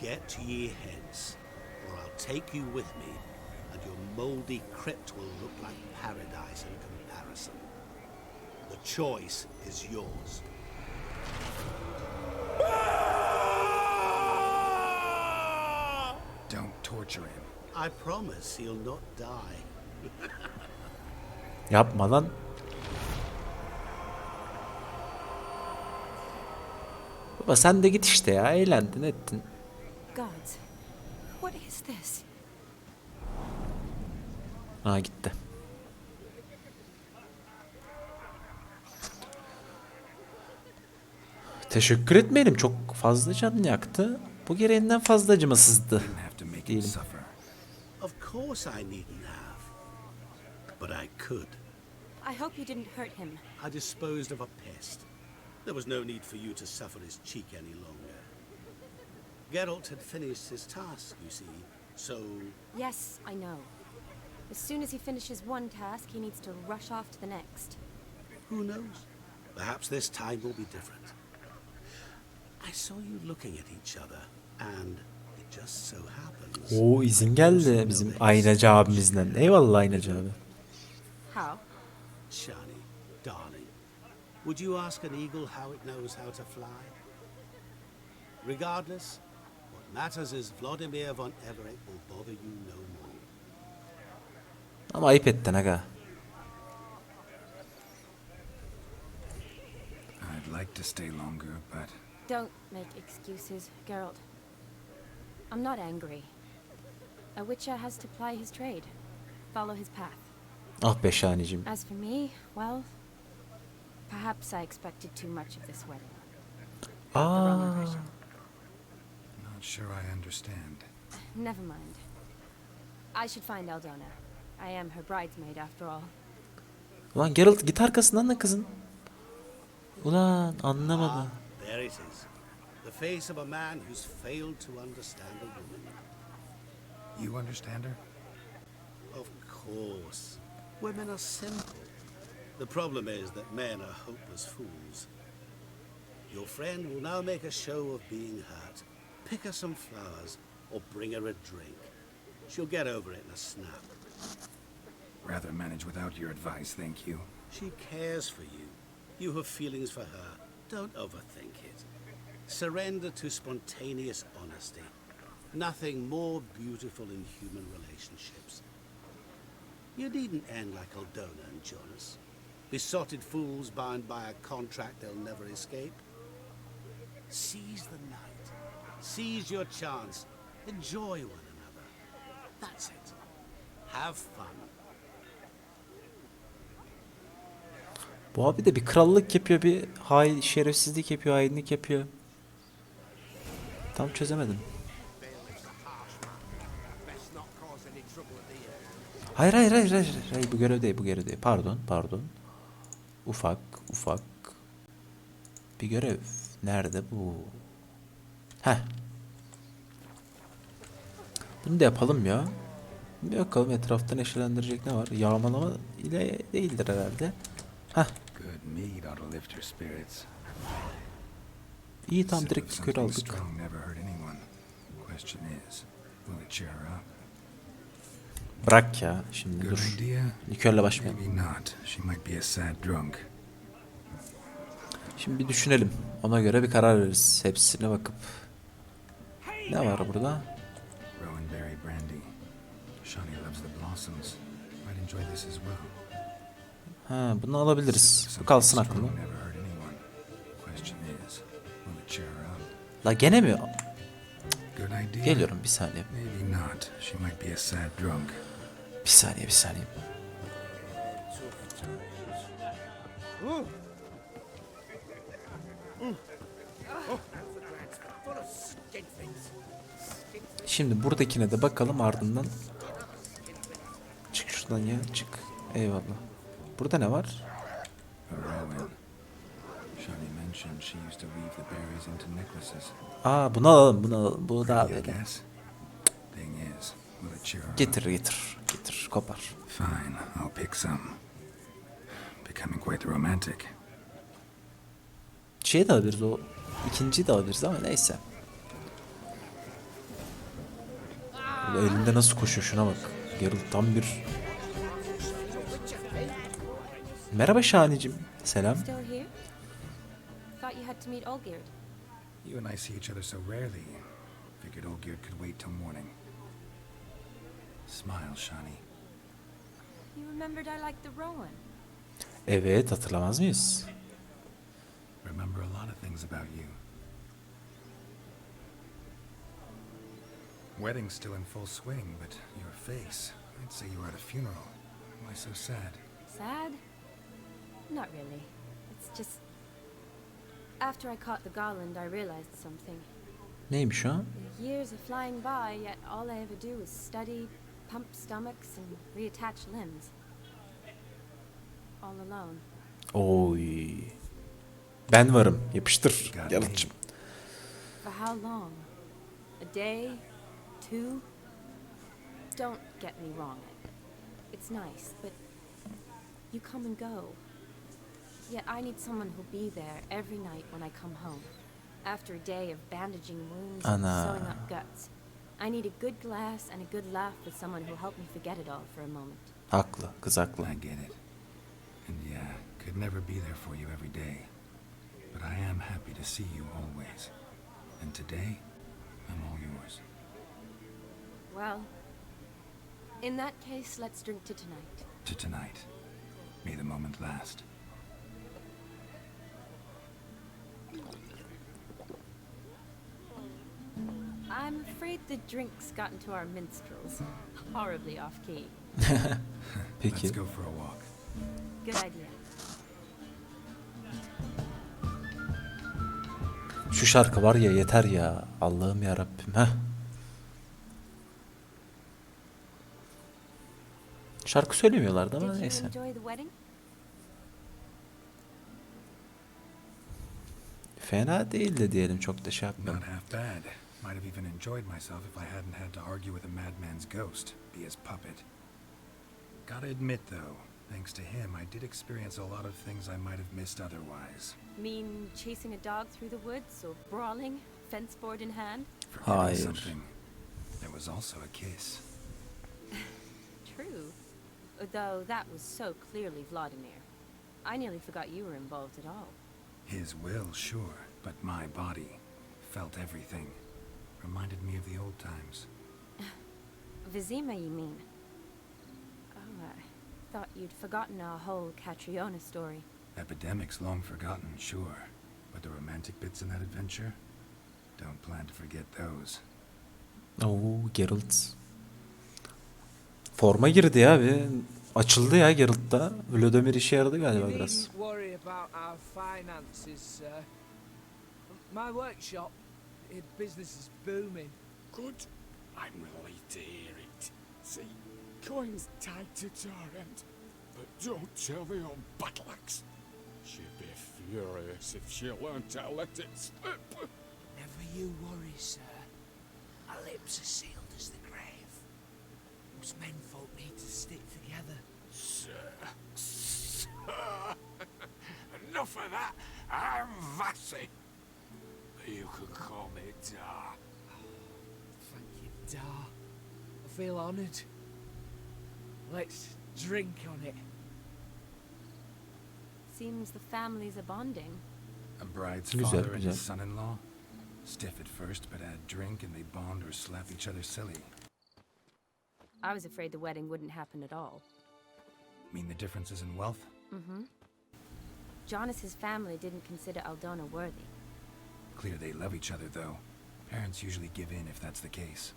Get ye hence, or I'll take you with me, and your mouldy crypt will look like paradise in comparison. The choice is yours. Don't torture him. I promise he'll not die. Yapma lan. Baba sen de git işte ya, eğlendin ettin. Gods, what is this? Ha, gitti. Teşekkür etmeyelim, çok fazla canını yaktı. Bu gereğinden fazla acımasızdı Didn't have to make him diyelim. suffer. Of course I needn't have. But I could. I hope you didn't hurt him. I disposed of a pest. There was no need for you to suffer his cheek any longer. Geralt had finished his task, you see, so... Yes, I know. As soon as he finishes one task, he needs to rush off to the next. Who knows? Perhaps this time will be different. I saw you looking at each other, and it just so happens... Oo, izin geldi bizim aynacı abimizden. Eyvallah aynacı abi. How? Shani, darling, would you ask an eagle how it knows how to fly? Regardless, what matters is Vladimir von Everett will bother you no more. Ama ayıp ettin aga. I'd like to stay longer, but Don't make excuses, Geralt. I'm not angry. A witcher has to ply his trade, follow his path. Ah be Şahaneciğim. As for me, well, perhaps I expected too much of this wedding. The wrong Aa, impression. not sure I understand. Never mind. I should find Eldona. I am her bridesmaid after all. ulan Geralt git arkasından da kızın. Ulan anlamadı. There it is. The face of a man who's failed to understand a woman. You understand her? Of course. Women are simple. The problem is that men are hopeless fools. Your friend will now make a show of being hurt. Pick her some flowers, or bring her a drink. She'll get over it in a snap. Rather manage without your advice, thank you. She cares for you. You have feelings for her. Don't overthink it. Surrender to spontaneous honesty. Nothing more beautiful in human relationships. You needn't end like Eldona and Jonas. Besotted fools bound by a contract they'll never escape. Seize the night. Seize your chance. Enjoy one another. That's it. Have fun. Bu abi de bir krallık yapıyor, bir şerefsizlik yapıyor, hainlik yapıyor. Tam çözemedim. Hayır hayır hayır hayır, hayır, bu görev değil, bu görev değil. Pardon. Ufak bir görev. Nerede bu? Heh. Bunu da yapalım ya. Bir bakalım etrafta neşelendirecek ne var? Yağmalama ile değildir herhalde. Heh. Good mead ought to lift your spirits. İyi, tam Sip direkt of likör something aldık. strong never hurt anyone. Question is, will it cheer her up? Bırak ya şimdi, Good dur. idea? Likörle başlayalım. Maybe not. She might be a sad drunk. Şimdi bir düşünelim. Ona göre bir karar veririz. Hepsine bakıp. Ne var burada? Rowanberry brandy. Shawnee loves the blossoms. Might enjoy this as well. Ha, bunu alabiliriz. Bu kalsın Something aklımda. strong never hurt anyone. Question is, will it cheer her up? La gene mi? Good idea. Geliyorum bir saniye. Maybe not. She might be a sad drunk. Bir saniye, bir saniye. Şimdi buradakine de bakalım, ardından çık şuradan ya, çık. Eyvallah. Burada ne var? A Rowan. Shawnee mentioned she used to weave the berries into necklaces. Aa, bunu alalım, bunu alalım. Bu daha Pretty, I böyle. guess. Thing is, will it cheer her up? Getir, kopar. Fine, I'll pick some. Becoming quite romantic. Şey de alabiliriz, o ikinciyi de alabiliriz ama neyse. Burada elinde nasıl koşuyor, şuna bak. Geralt tam bir... Merhaba Şahaneciğim. Selam. Still here? Thought you had to meet Olgierd. You and I see each other so rarely. Figured Olgierd could wait till morning. Smile, Shawnee. You remembered I liked the Rowan. Evet, hatırlamaz mıyız? Remember a lot of things about you. Wedding's still in full swing, but your face, I'd say you were at a funeral. Why so sad? Sad? Not really. It's just... After I caught the garland, I realized something. Neymiş o? The years are flying by, yet all I ever do is study, pump stomachs, and reattach limbs. All alone. Oy. Ben varım. Yapıştır. Geralt'cığım. For how long? A day? 2? Don't get me wrong. It's nice, but you come and go. Yet I need someone who'll be there every night when I come home. After a day of bandaging wounds and sewing up guts. I need a good glass and a good laugh with someone who'll help me forget it all for a moment. Haklı. Kız haklı. I get it. And yeah, could never be there for you every day. But I am happy to see you always. And today, I'm all yours. Well, in that case, let's drink to tonight. To tonight. May the moment last. I'm afraid the drinks got into our minstrels. Horribly off key. Peki. Let's go for a walk. Good idea. Şu şarkı var ya, yeter ya. Allah'ım ya Rabbim. Heh. Şarkı söylemiyorlardı ama Did you neyse. enjoy the wedding? Fena değildi diyelim, çok da şey yapmayalım. Not half bad. Might have even enjoyed myself if I hadn't had to argue with a madman's ghost, be his puppet. Gotta admit though, thanks to him, I did experience a lot of things I might have missed otherwise. Mean chasing a dog through the woods or brawling, fence board in hand? Forgetting Hayır. something. There was also a kiss. True. Though that was so clearly Vladimir. I nearly forgot you were involved at all. His will, sure, but my body felt everything. Reminded me of the old times. Vizima, you mean? Oh, I thought you'd forgotten our whole Catriona story. Epidemics long forgotten, sure. But the romantic bits in that adventure? Don't plan to forget those. Oo, Geralt. Forma girdi ya bir. Açıldı ya Geralt'ta. Vladimir işe yaradı galiba You biraz. needn't worry about our finances, sir. My workshop, business is booming. Good. I'm relieved to hear it. See, coin's tied to Torrent, but don't tell the old battle-axe. She'd be furious if she learned to let it slip. Never you worry, sir. Our lips are sealed as the grave. Us menfolk need to stick together. Sir. Enough of that. I'm Vassy. You can call me Dar. Thank you, Dar. I feel honoured. Let's drink on it. Seems the families are bonding. A bride's Güzel, father and güzel. his son-in-law? Stiff at first, but add drink and they bond or slap each other silly. I was afraid the wedding wouldn't happen at all. Mean the differences in wealth? Mm-hmm. Jonas's family didn't consider Aldona worthy. Clear they love each other, though. Parents usually give in if that's the case.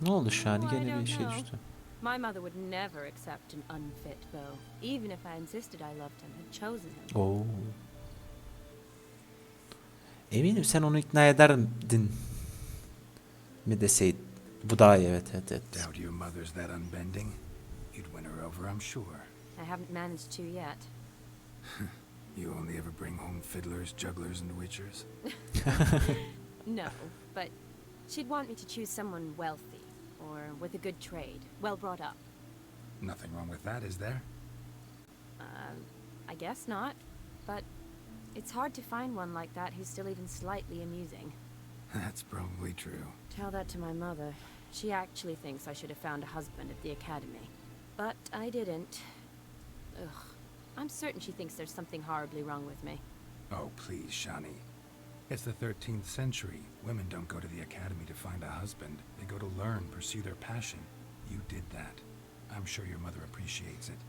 Ne oldu Şani? Oh, I Gene bir don't şey know. düştü. My mother would never accept an unfit beau, even if I insisted I loved him, had chosen him. Oo. Eminim sen onu ikna ederdin mi deseydin. Bu daha iyi, evet. Doubt your mother's that unbending. You'd win her over, I'm sure. I haven't managed to yet. You only ever bring home fiddlers, jugglers, and witchers? No, but she'd want me to choose someone wealthy, or with a good trade, well brought up. Nothing wrong with that, is there? I guess not, but it's hard to find one like that who's still even slightly amusing. That's probably true. Tell that to my mother. She actually thinks I should have found a husband at the academy. But I didn't. Ugh. I'm certain she thinks there's something horribly wrong with me. Oh, please, Shani. It's the 13th century. Women don't go to the academy to find a husband. They go to learn, pursue their passion. You did that. I'm sure your mother appreciates it.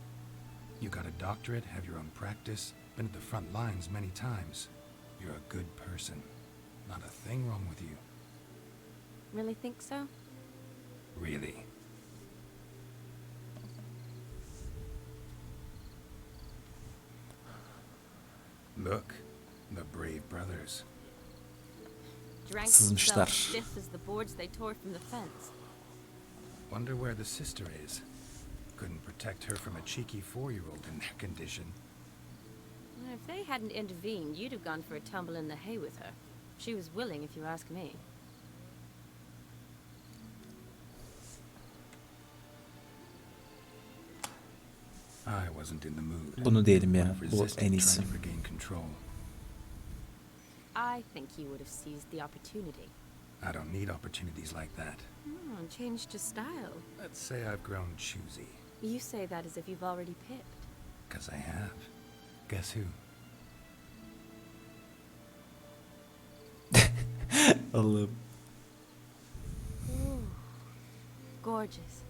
You got a doctorate, have your own practice, been at the front lines many times. You're a good person. Not a thing wrong with you. Really think so? Really. Look, the brave brothers. Drank Sızmışlar. themselves stiff as the boards they tore from the fence. Wonder where the sister is. Couldn't protect her from a cheeky 4-year-old in their condition. If they hadn't intervened, you'd have gone for a tumble in the hay with her. She was willing, if you ask me. I wasn't in the mood. Bunu diyelim ya. Would've Bu resisted en iyisi. trying to regain control. I think you would have seized the opportunity. I don't need opportunities like that. Changed your style. Let's say I've grown choosy. You say that as if you've already picked. 'Cause I have. Guess who? Allah'ım. Ooh, gorgeous.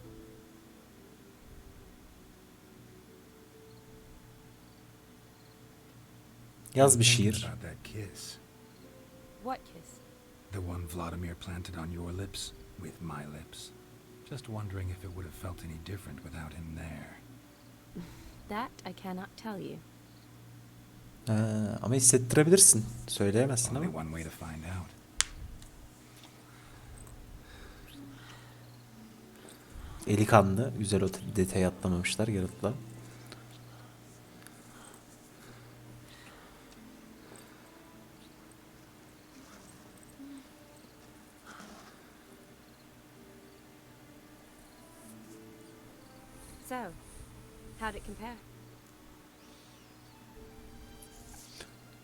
Yaz bir Thinking şiir. about that kiss. What kiss? The one Vladimir planted on your lips with my lips. Just wondering if it would have felt any different without him there. That I cannot tell you. Ama hissettirebilirsin. Söyleyemezsin Only ama. one way to find out. Eli kanlı. Güzel o detayı atlamamışlar Geralt'la. So, how'd it compare?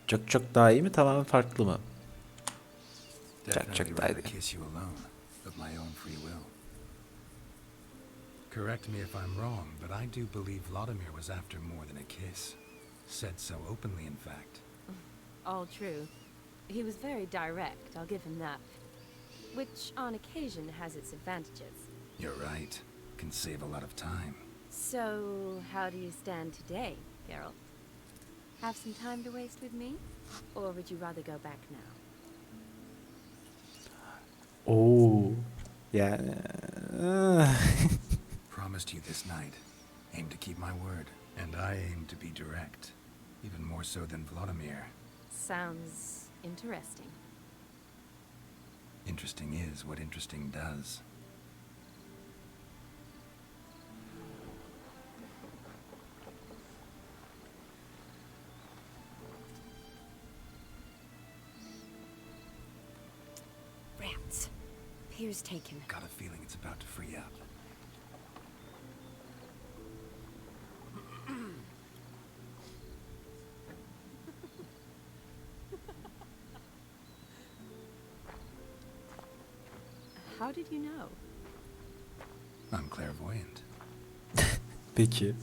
Çok daha iyi mi? Tamamen farklı mı? Definitely Çok daha iyi. rather kiss you alone, of my own free will. Correct me if I'm wrong, but I do believe Vladimir was after more than a kiss. Said so openly, in fact. All true. He was very direct, I'll give him that. Which, on occasion, has its advantages. You're right. Can save a lot of time. So, how do you stand today, Geralt? Have some time to waste with me? Or would you rather go back now? Oo. Yani. Promised you this night. Aim to keep my word. And I aim to be direct. Even more so than Vladimir. Sounds interesting. Interesting is what interesting does. Rats. Here's taken. Got a feeling it's about to free up. How did you know? I'm clairvoyant. Peki.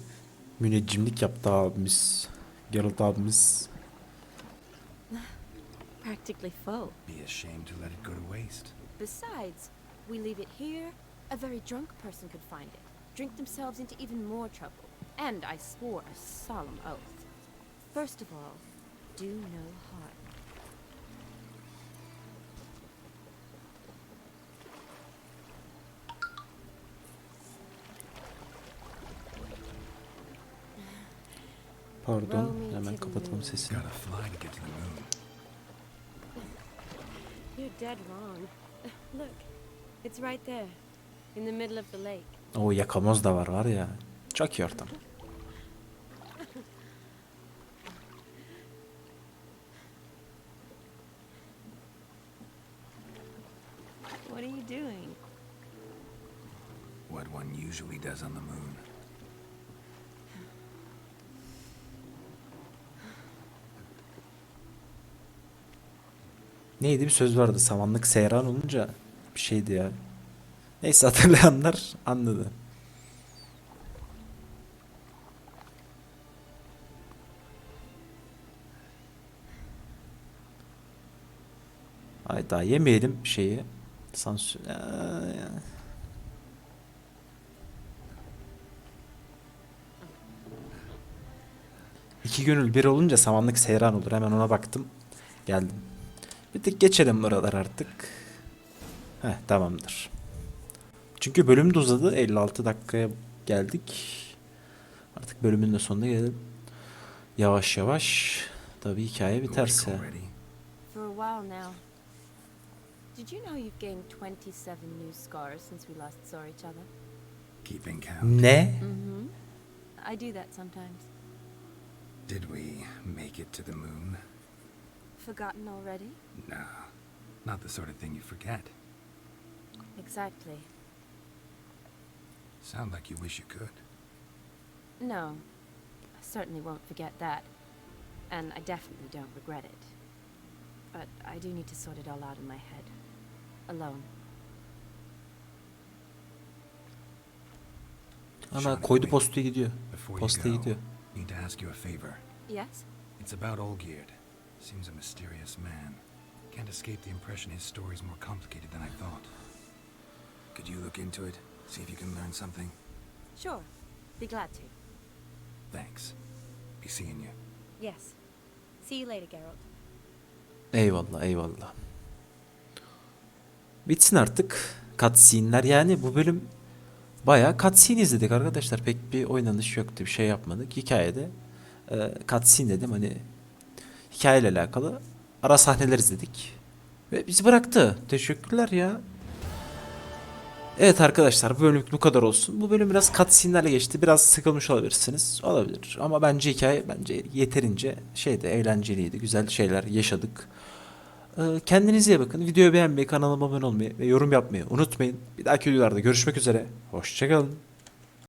Müneccimlik yaptı abimiz. Geralt abimiz. Practically full. Be ashamed to let it go to waste. Besides, we leave it here, a very drunk person could find it, drink themselves into even more trouble. And I swore a solemn oath. First of all, do no harm. Pardon, hemen kapatalım sesini. Gotta fly to get to the moon. You're dead wrong. Look, it's right there, in the middle of the lake. O yakamoz da var ya. Çok iyi ortam. What are you doing? What one usually does on the moon. Neydi bir söz vardı. Samanlık SEYRAN olunca bir şeydi ya. Neyse hatırlayanlar anladı. Ay daha yemeyelim şeyi. Sansür. İki gönül bir olunca samanlık SEYRAN olur. Hemen ona baktım. Geldim. Bir tık geçelim buralar artık. Heh, tamamdır. Çünkü bölüm de uzadı. 56 dakikaya geldik. Artık bölümün de sonuna gelelim. Yavaş yavaş. Tabii hikaye biterse. For a while now. Did you know you've gained 27 new scars since we last saw each other? Keeping count. Ne? Mm-hmm. I do that sometimes. Did we make it to the moon? Forgotten already? No, not the sort of thing you forget. Exactly. Sound like you wish you could. No, I certainly won't forget that. And I definitely don't regret it. But I do need to sort it all out in my head. Alone. Ana koydu postaya gidiyor. Before you Postaya go, gidiyor. need to ask you a favor. Yes? It's about Olgierd. Seems a mysterious man. Can't escape the impression his story's more complicated than I thought. Could you look into it? See if you can learn something? Sure. Be glad to. Thanks. Be seeing you. Yes. See you later, Geralt. Eyvallah eyvallah. Bitsin artık cutscene'ler. Yani bu bölüm bayağı cutscene izledik arkadaşlar. Pek bir oynanış yoktu. Bir şey yapmadık. Hikayede cutscene dedim hani hikayeyle alakalı ara sahneler izledik. Ve bizi bıraktı. Teşekkürler ya. Evet arkadaşlar bu bölümlük bu kadar olsun. Bu bölüm biraz cutscene'lerle geçti. Biraz sıkılmış olabilirsiniz. Olabilir. Ama bence hikaye yeterince şeydi, eğlenceliydi. Güzel şeyler yaşadık. Kendinize iyi bakın. Videoyu beğenmeyi, kanalıma abone olmayı ve yorum yapmayı unutmayın. Bir dahaki videolarda görüşmek üzere. Hoşçakalın.